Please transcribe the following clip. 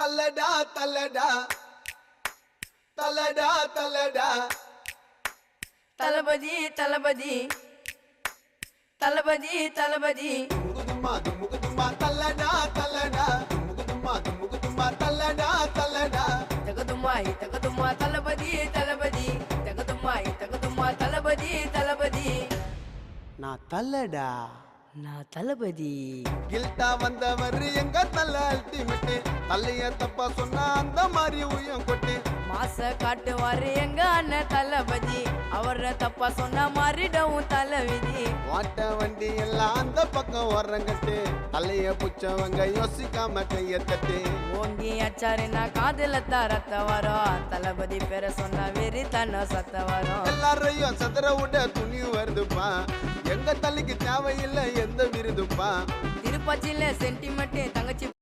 தல்லடா தல்லடா தல்லடா தல்லடா தளபதி தளபதி தளபதி தளபதி முகுதுமா தல்லடா தல்லடா முகுதுமா தல்லடா தல்லடா தகதுமாய் தகதுமா தளபதி தளபதி தகதுமா தளபதி தளபதி நான் தல்லடா நான் தளபதி கில்ட்டா வந்தவர் எங்க தல்ல அல்டிமேட் தல்லைய தப்பா சொன்னா அந்த மாதிரி உயம் கொட்டு மாச காட்டுவாரு எங்க அண்ணன் தளபதி அவர தப்பா சொன்ன மாறிடவும் தலைவிதி வாட்ட வண்டி எல்லாம் அந்த பக்கம் வர்றங்கட்டு தலைய புச்சவங்க யோசிக்காம கைய தட்டு ஓங்கி அச்சாருன்னா காதுல தரத்த வரும் தளபதி பேர சொன்ன வெறி தன்ன சத்த வரும் எல்லாரையும் சதுர விட துணி வருதுப்பா எங்க தலைக்கு தேவையில்லை எந்த விருதுப்பா திருப்பச்சில சென்டிமெண்ட் தங்கச்சி